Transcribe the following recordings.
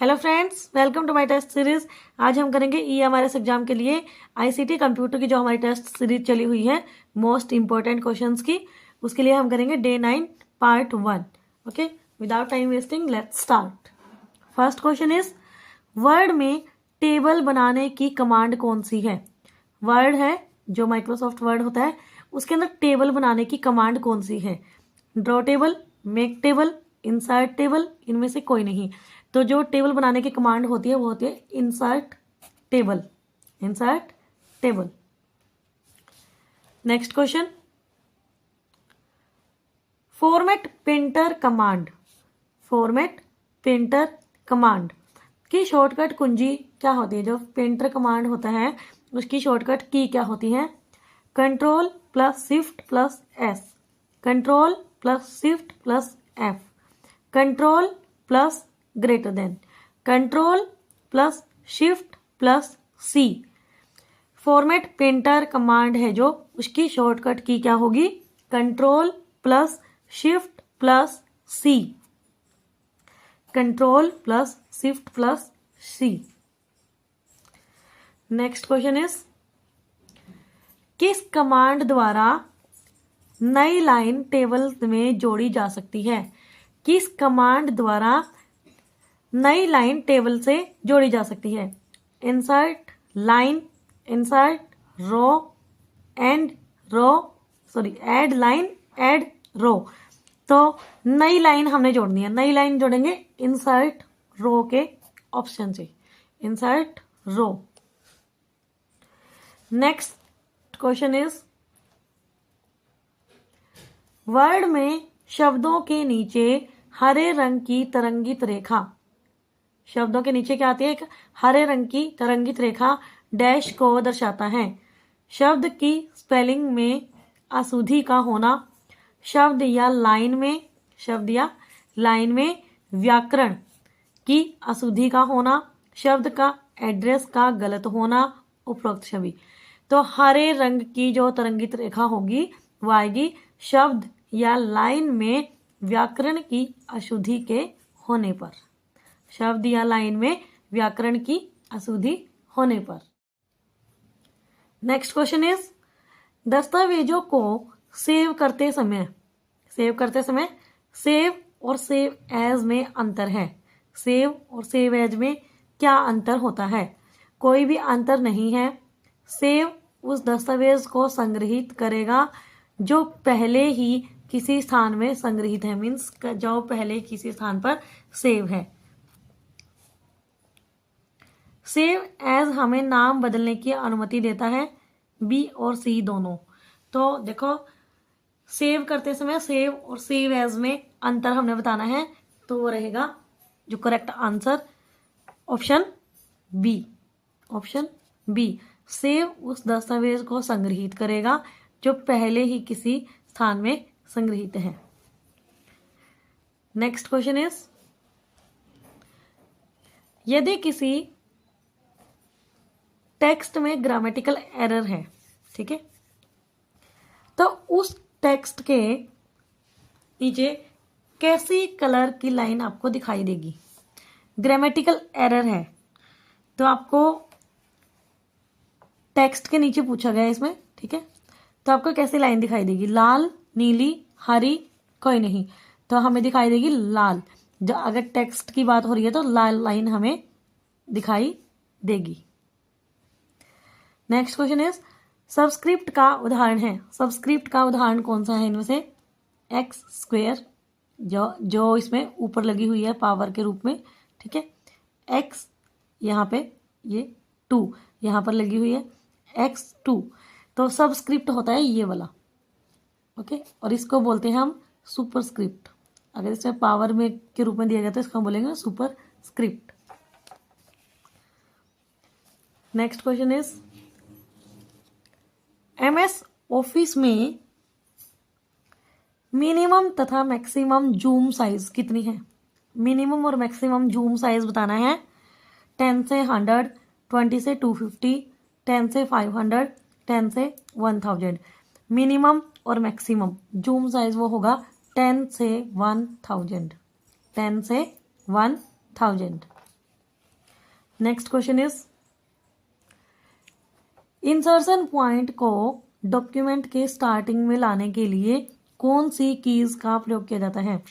Hello friends, welcome to my test series. आज हम करेंगे EMRS एग्जाम के लिए ICT कंप्यूटर की जो हमारी टेस्ट सीरीज चली हुई है मोस्ट इंपॉर्टेंट क्वेश्चंस की, उसके लिए हम करेंगे day 9 part 1। Okay, without time wasting let's start. First question is, word में टेबल बनाने की कमांड कौन सी है? वर्ड है जो माइक्रोसॉफ्ट वर्ड होता है, उसके अंदर टेबल बनाने की कमांड कौन सी है? Draw table, make table, insert table, इनमें से कोई नहीं। तो जो टेबल बनाने की कमांड होती है वो होती है insert table. Insert table. Next question, format printer command. Format printer command की शॉर्टकट कुंजी क्या होती है? जो प्रिंटर कमांड होता है उसकी शॉर्टकट की क्या होती है? Control plus shift plus S, control plus shift plus F, control plus greater than, control plus shift plus C. Format printer command है जो, उसकी शॉर्टकट की क्या होगी? Control plus shift plus C, control plus shift plus C. Next question is, किस command द्वारा नई line table में जोड़ी जा सकती है? किस कमांड द्वारा नई लाइन टेबल से जोड़ी जा सकती है? Insert line, insert row, and row, sorry add line, add row. तो नई लाइन हमने जोड़नी है, नई लाइन जोड़ेंगे इंसर्ट रो के ऑप्शन से, insert row. Next question is, word में शब्दों के नीचे हरे रंग की तरंगित रेखा, शब्दों के नीचे क्या आती है? एक हरे रंग की तरंगित रेखा डैश को दर्शाता है। शब्द की स्पेलिंग में अशुद्धि का होना, शब्द या लाइन में, शब्द या लाइन में व्याकरण की अशुद्धि का होना, शब्द का एड्रेस का गलत होना, उपरोक्त छवि। तो हरे रंग की जो तरंगित रेखा होगी वो आएगी शब्द या लाइन में व्याकरण की अशुद्धि के होने पर, शब्द या लाइन में व्याकरण की अशुद्धि होने पर। नेक्स्ट क्वेश्चन इज, दस्तावेजों को सेव करते समय, सेव करते समय सेव और सेव एज में अंतर है। सेव और सेव एज में क्या अंतर होता है? कोई भी अंतर नहीं है। सेव उस दस्तावेज को संग्रहित करेगा जो पहले ही किसी स्थान में संग्रहित है, मीन्स जो पहले किसी स्थान पर सेव है। सेव एज हमें नाम बदलने की अनुमति देता है, बी और सी दोनों। तो देखो, सेव करते समय सेव और सेव एज में अंतर हमने बताना है, तो वो रहेगा जो correct answer option b, option b. Save उस दस्तावेज को संग्रहित करेगा जो पहले ही किसी स्थान में संग्रहित है। नेक्स्ट क्वेश्चन इज, यदि किसी टेक्स्ट में ग्रामेटिकल एरर है, ठीक है, तो उस टेक्स्ट के नीचे कैसी कलर की लाइन आपको दिखाई देगी? ग्रामेटिकल एरर है तो आपको टेक्स्ट के नीचे पूछा गया है इसमें, ठीक है, तो आपको कैसी लाइन दिखाई देगी? लाल, नीली, हरी, कोई नहीं, तो हमें दिखाई देगी लाल। जो अगर टेक्स्ट की बात हो रही है तो लाल लाइन हमें दिखाई देगी। नेक्स्ट क्वेश्चन इज, सबस्क्रिप्ट का उदाहरण है। सबस्क्रिप्ट का उदाहरण कौन सा है इनमें से? एक्स स्क्वेयर, जो इसमें ऊपर लगी हुई है पावर के रूप में, ठीक है, एक्स यहाँ पे, ये 2 यहाँ पर लगी हुई है, x2, तो सबस्क्रिप्ट होता है ये वाला। ओके, और इसको बोलते हैं हम सुपरस्क्रिप्ट। अगर इसमें पावर में के रूप में दिया गया तो इसको हम बोलेंगे superscript. Next question is, MS office में मिनिमम तथा मैक्सिमम जूम साइज कितनी है? मिनिमम और मैक्सिमम जूम साइज बताना है। 10 से 100, 20 से 250, 10 से 500, 10 से 1000। मिनिमम और मैक्सिमम जूम साइज वो होगा 10 से 1000, 10 से 1000। Next question is insertion point को डॉक्यूमेंट के स्टार्टिंग में लाने के लिए कौन सी कीज का प्रयोग किया जाता है।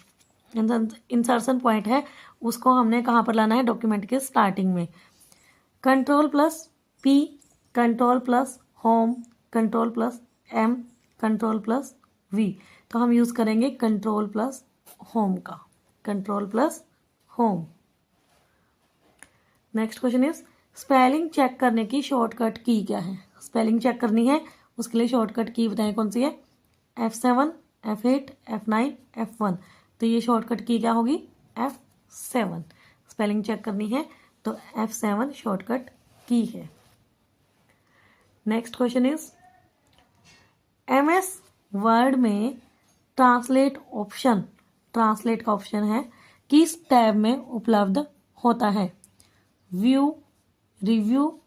इंसर्शन पॉइंट है उसको हमने कहाँ पर लाना है, डॉक्यूमेंट के स्टार्टिंग में। Control plus p, control plus home, control plus m, control plus v. तो हम यूज करेंगे कंट्रोल प्लस होम का, control plus home. Next question is spelling check करने की शॉर्टकट की क्या है। स्पेलिंग चेक करनी है उसके लिए शॉर्टकट की बताएं कौन सी है। F7, F8, F9, F1। तो ये शॉर्टकट की क्या होगी, F7। स्पेलिंग चेक करनी है तो F7 शॉर्टकट की है। Next question is MS word में ट्रांसलेट ऑप्शन, ट्रांसलेट का ऑप्शन है, किस टैब में उपलब्ध होता है। View, review,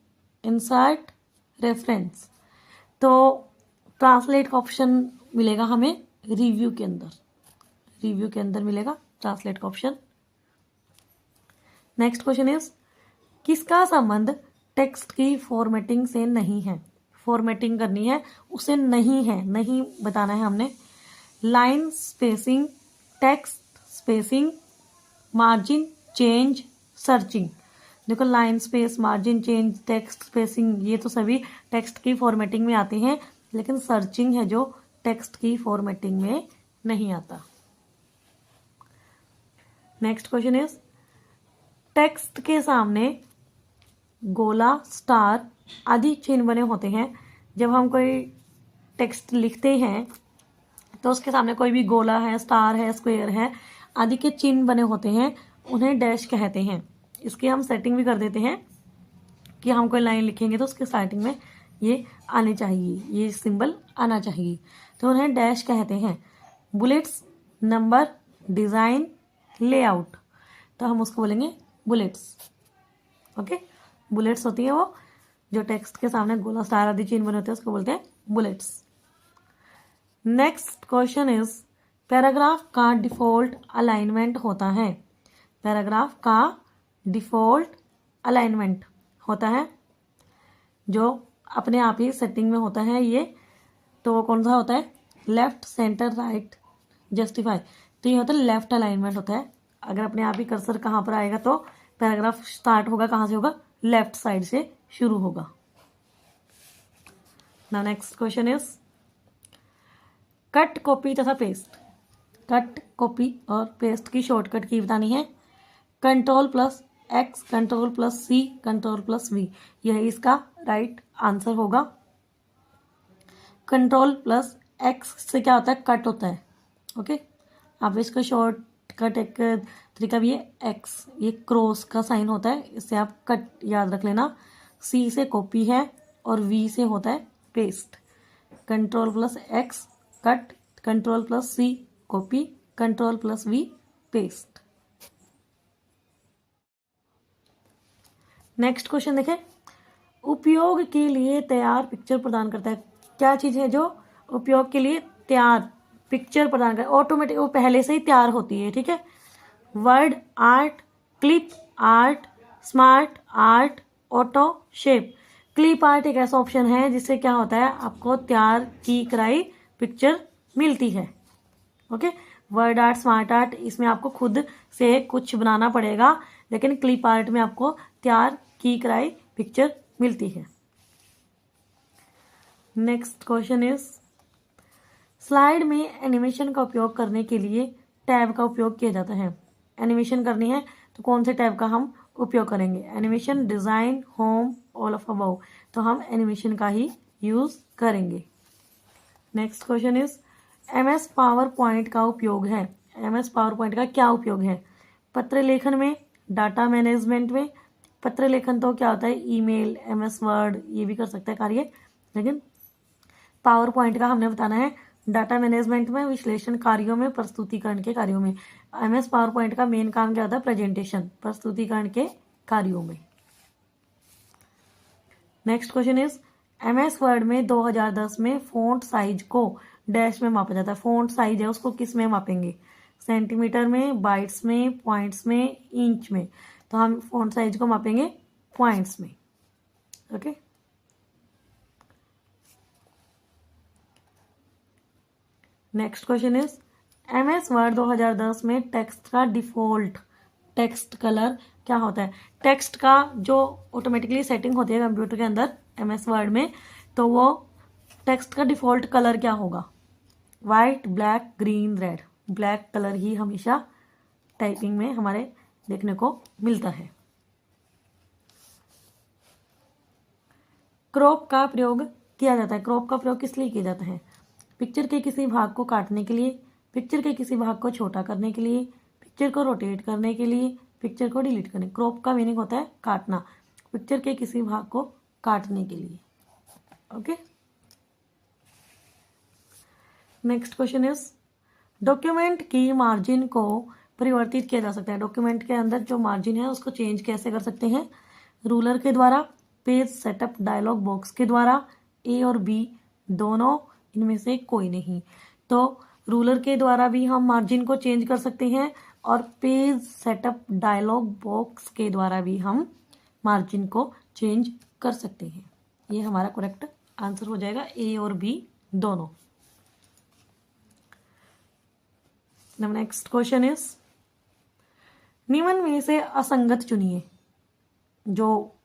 insert, reference. तो ट्रांसलेट का ऑप्शन मिलेगा हमें रिव्यू के अंदर, रिव्यू के अंदर मिलेगा ट्रांसलेट का ऑप्शन। नेक्स्ट क्वेश्चन इज किसका संबंध टेक्स्ट की फॉर्मेटिंग से नहीं है। फॉर्मेटिंग करनी है उसे नहीं है, नहीं बताना है हमने। Line spacing, text spacing, margin change, searching. देखो line space, margin change, text spacing ये तो सभी टेक्स्ट की फॉर्मेटिंग में आते हैं, लेकिन सर्चिंग है जो टेक्स्ट की फॉर्मेटिंग में नहीं आता। नेक्स्ट क्वेश्चन इज टेक्स्ट के सामने गोला, स्टार आदि चिन्ह बने होते हैं। जब हम कोई टेक्स्ट लिखते हैं तो उसके सामने कोई भी गोला है, स्टार है, स्क्वायर है आदि के चिन्ह बने होते हैं, उन्हें डैश कहते हैं। इसकी हम सेटिंग भी कर देते हैं कि हम कोई लाइन लिखेंगे तो उसके स्टार्टिंग में ये आने चाहिए, ये सिंबल आना चाहिए, तो उन्हें डैश कहते हैं। बुलेट्स, नंबर, डिज़ाइन, लेआउट, तो हम उसको बोलेंगे बुलेट्स। ओके, बुलेट्स होती है वो जो टेक्स्ट के सामने गोला, स्टार आदि चिन्ह बने होते हैं, उसको बोलते हैं bullets. Next question is paragraph का डिफॉल्ट अलाइनमेंट होता है। पैराग्राफ का डिफॉल्ट अलाइनमेंट होता है जो अपने आप ही सेटिंग में होता है ये, तो वो कौन सा होता है, लेफ्ट, सेंटर, राइट, जस्टिफाई। तो ये होता है लेफ्ट अलाइनमेंट होता है। अगर अपने आप ही कर्सर कहाँ पर आएगा तो पैराग्राफ स्टार्ट होगा कहाँ से होगा, लेफ्ट साइड से शुरू होगा। Now next question is cut, copy तथा पेस्ट। कट, कॉपी और पेस्ट की शॉर्टकट की बतानी है। Control plus x, control plus सी, कंट्रोल प्लस वी, यह इसका राइट आंसर होगा। कंट्रोल प्लस एक्स से क्या होता है, कट होता है। ओके, आप इसका शॉर्टकट एक तरीका भी है, एक्स ये क्रॉस का साइन होता है, इससे आप कट याद रख लेना। सी से कॉपी है और वी से होता है paste. Control plus x cut, control plus c copy, control plus v paste. Next question देखें, उपयोग के लिए तैयार पिक्चर प्रदान करता है। क्या चीज है जो उपयोग के लिए तैयार पिक्चर प्रदान कर, ऑटोमेटिक वो पहले से ही तैयार होती है। ठीक है, word art, clip art, smart art, auto shape. Clip art एक ऐसा ऑप्शन है जिससे क्या होता है, आपको तैयार की कराई पिक्चर मिलती है। Okay, word art, smart art इसमें आपको खुद से कुछ बनाना पड़ेगा, लेकिन क्लिप आर्ट में आपको तैयार की कराई पिक्चर मिलती है। नेक्स्ट क्वेश्चन इज स्लाइड में एनिमेशन का उपयोग करने के लिए टैब का उपयोग किया जाता है। एनिमेशन करनी है तो कौन से टैब का हम उपयोग करेंगे, animation, design, home, all of above. तो हम एनिमेशन का ही यूज करेंगे। Next question is MS power point का उपयोग है। MS पावर पॉइंट का क्या उपयोग है, पत्र लेखन में, डाटा मैनेजमेंट में। पत्र लेखन तो क्या होता है, ईमेल, MS वर्ड ये भी कर सकता है कार्य, लेकिन पावर पॉइंट का हमने बताना है डाटा मैनेजमेंट में, विश्लेषण कार्यों में, प्रस्तुतिकरण के कार्यों में। MS पावर पॉइंट का मेन काम क्या होता है, प्रेजेंटेशन, प्रस्तुतिकरण के कार्यों में। Next question is MS word में 2010 में फॉन्ट साइज को डैश में मापा जाता है। फॉन्ट साइज है उसको किस में मापेंगे, सेंटीमीटर में, बाइट्स में, पॉइंट्स में, इंच में। तो हम फॉन्ट साइज को मापेंगे पॉइंट्स में। Okay, next question is MS word 2010 में टेक्स्ट का डिफॉल्ट टेक्स्ट कलर क्या होता है? टेक्स्ट का जो ऑटोमेटिकली सेटिंग होती है कंप्यूटर के अंदर MS वर्ड में, तो वो टेक्स्ट का डिफॉल्ट कलर क्या होगा? White, black, green, red. Black colour ही हमेशा टाइपिंग में हमारे देखने को मिलता है। क्रॉप का प्रयोग किया जाता है। क्रॉप का प्रयोग किस लिए किया जाता है? पिक्चर के किसी भाग को काटने के लिए, पिक्चर के किसी भाग को छोटा करने के लिए, पिक्चर को रोटेट करने के लिए, पिक्चर को डिलीट करने। क्रॉप का मीनिंग होता है काटना, पिक्चर के किसी भाग को काटने के लिए। Okay, next question is document की मार्जिन को परिवर्तित किया जा सकता है। डॉक्यूमेंट के अंदर जो मार्जिन है उसको चेंज कैसे कर सकते हैं? रूलर के द्वारा, पेज सेटअप डायलॉग बॉक्स के द्वारा, A और B दोनों, इनमें से कोई नहीं। तो रूलर के द्वारा भी हम मार्जिन को चेंज कर सकते हैं और पेज सेटअप डायलॉग बॉक्स के द्वारा भी हम मार्जिन को चेंज कर सकते हैं। ये हमारा करेक्ट आंसर हो जाएगा, A और B दोनों। नेक्स्ट क्वेश्चन इज निम्न में से असंगत चुनिए। जो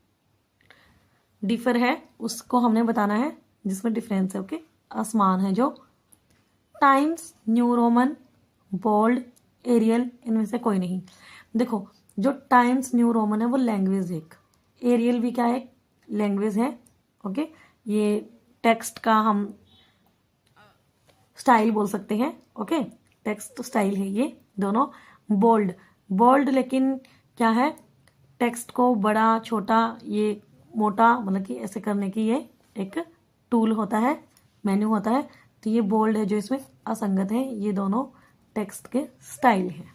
डिफर है उसको हमने बताना है, जिसमें डिफरेंस है। ओके, असमान है जो। Times New Roman, bold, Arial, इनमें से कोई नहीं। देखो, जो टाइम्स न्यू रोमन है वो लैंग्वेज है, एक एरियल भी क्या है? लैंग्वेज है। ओके, ये टेक्स्ट का हम स्टाइल बोल सकते हैं। ओके, टेक्स्ट स्टाइल है ये दोनों। बोल्ड, बोल्ड लेकिन क्या है? टेक्स्ट को बड़ा, छोटा, ये मोटा, मतलब कि ऐसे करने की ये एक टूल होता है, मेन्यू होता है। तो ये बोल्ड है जो इसमें असंगत है। ये दोनों टेक्स्ट के स्टाइल है।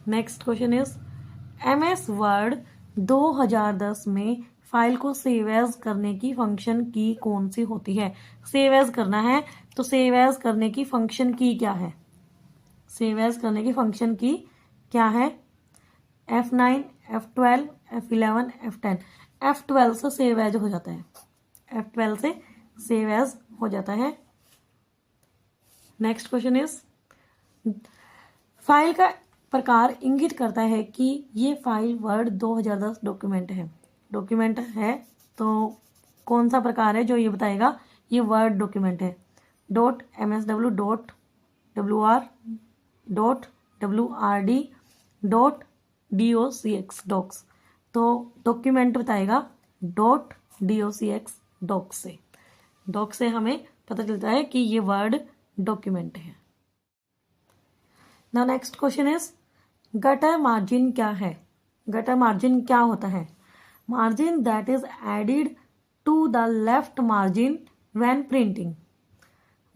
Next question is MS word 2010 में फाइल को सेव एज करने की फंक्शन की कौन सी होती है? सेव एज करना है तो सेव एज करने की फंक्शन की क्या है? सेव एज करने की फंक्शन की क्या है? F9, F12, F11, F10। F12 से सेव एज हो जाता है, F12 से सेव एज हो जाता है। नेक्स्ट क्वेश्चन इज फाइल का प्रकार इंगित करता है कि ये फाइल वर्ड 2010 डॉक्यूमेंट है। डॉक्यूमेंट है तो कौन सा प्रकार है जो ये बताएगा ये वर्ड डॉक्यूमेंट है? .msw, .wr, .wrd, .docx, docx. तो डॉक्यूमेंट बताएगा .docx, डॉक्स से। डॉक्स से हमें पता चलता है कि ये वर्ड डॉक्यूमेंट है। Now next question is gutter margin क्या है? गटर मार्जिन क्या होता है? Margin that is added to the left margin when printing.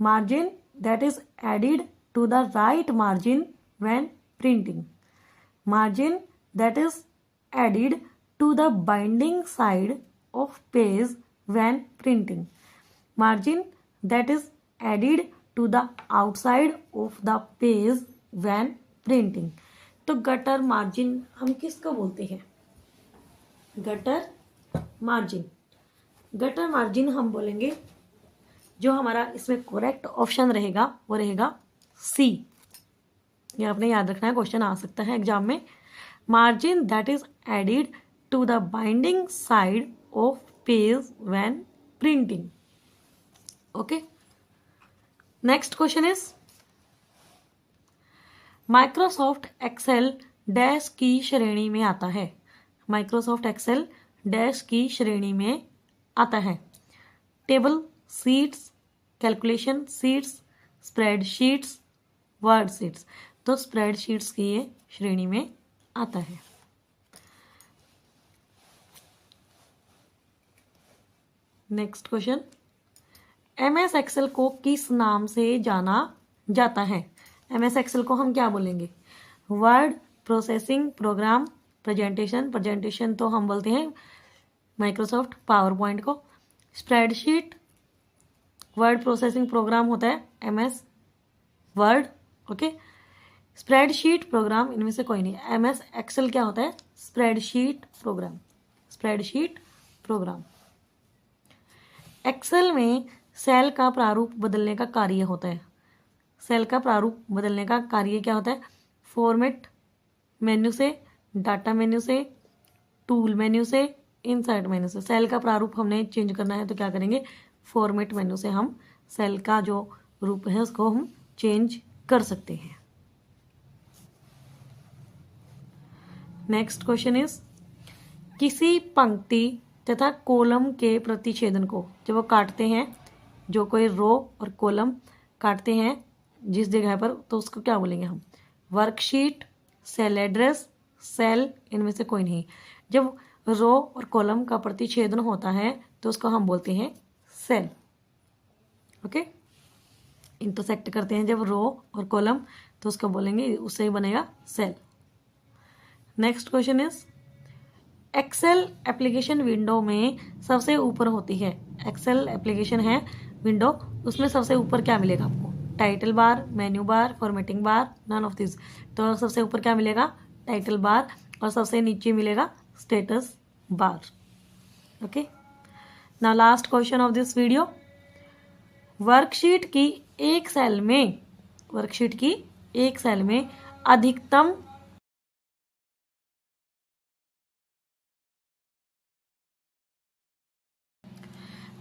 Margin that is added to the right margin when printing. Margin that is added to the binding side of page when printing. Margin that is added to the outside of the page when printing. तो gutter margin हम किसको बोलते हैं? Gutter margin, gutter margin हम बोलेंगे, जो हमारा इसमें करेक्ट ऑप्शन रहेगा वो रहेगा C। ये आपने याद रखना है, क्वेश्चन आ सकता है एग्जाम में। Margin that is added to the binding side of page when printing. Okay, next question is Microsoft Excel dash की श्रेणी में आता है। Microsoft Excel डैश की श्रेणी में आता है। Table, sheets, calculation sheets, spreadsheets, word sheets. तो स्प्रेडशीट्स की ये श्रेणी में आता है। नेक्स्ट क्वेश्चन MS एक्सेल को किस नाम से जाना जाता है? MS एक्सेल को हम क्या बोलेंगे? Word processing program, presentation, presentation तो हम बोलते हैं माइक्रोसॉफ्ट पावर पॉइंट को। स्प्रेडशीट वर्ड प्रोसेसिंग प्रोग्राम होता है MS word. Okay, spreadsheet program इनमें से कोई नहीं। MS एक्सेल क्या होता है? Spreadsheet program. Spreadsheet program. Excel में सेल का प्रारूप बदलने का कार्य होता है। सेल का प्रारूप बदलने का कार्य क्या होता है? फॉर्मेट मेन्यू से, डाटा मेन्यू से, टूल मेन्यू से, इनसाइड मेन्यू से। सेल का प्रारूप हमने चेंज करना है तो क्या करेंगे? फॉर्मेट मेन्यू से हम सेल का जो रूप है उसको हम चेंज कर सकते हैं। नेक्स्ट क्वेश्चन इज, किसी पंक्ति तथा कॉलम के प्रतिच्छेदन को जब वो काटते हैं, जो कोई रो और कॉलम काटते हैं जिस जगह पर, तो उसको क्या बोलेंगे हम? वर्कशीट, सेल एड्रेस, सेल, इनमें से कोई नहीं। जब रो और कॉलम का प्रतिच्छेदन होता है तो उसको हम बोलते हैं सेल। ओके, इंटरसेक्ट करते हैं जब रो और कॉलम तो उसको बोलेंगे, उससे ही बनेगा cell. Next question is, Excel application window में सबसे ऊपर होती है। एक्सेल एप्लीकेशन है विंडो, उसमें सबसे ऊपर क्या मिलेगा आपको? Title bar, menu bar, formatting bar, none of this. तो सबसे ऊपर क्या मिलेगा? टाइटल बार, और सबसे नीचे मिलेगा status bar. Okay, now last question of this video. Worksheet की एक सेल में, वर्कशीट की एक सेल में अधिकतम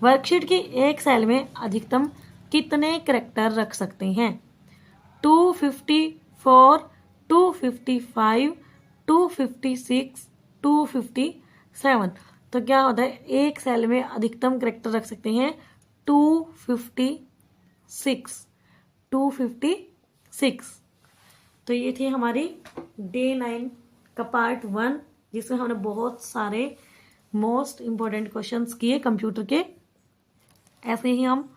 वर्कशीट की एक सेल में अधिकतम कितने कैरेक्टर रख सकते हैं? 254, 255, 256, 257। तो क्या होता है? एक सेल में अधिकतम कैरेक्टर रख सकते हैं 256, 256। तो ये थी हमारी डे 9 का पार्ट 1, जिसमें हमने बहुत सारे मोस्ट इंपॉर्टेंट क्वेश्चंस किए कंप्यूटर के। ऐसे ही हम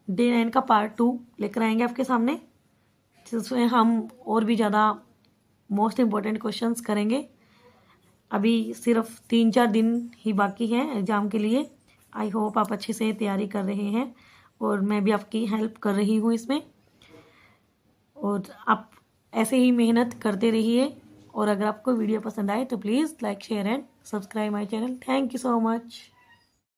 डे 9 का पार्ट 2 लेकर आएंगे आपके सामने, जिसमें हम और भी ज़्यादा मोस्ट इम्पोर्टेंट क्वेश्चंस करेंगे। अभी सिर्फ 3-4 दिन ही बाकी हैं एग्ज़ाम के लिए। आई होप आप अच्छे से तैयारी कर रहे हैं और मैं भी आपकी हेल्प कर रही हूँ इसमें, और आप ऐसे ही मेहनत करते रहिए। और अगर आपको वीडियो पसंद आए तो please like, share and subscribe my channel. Thank you so much.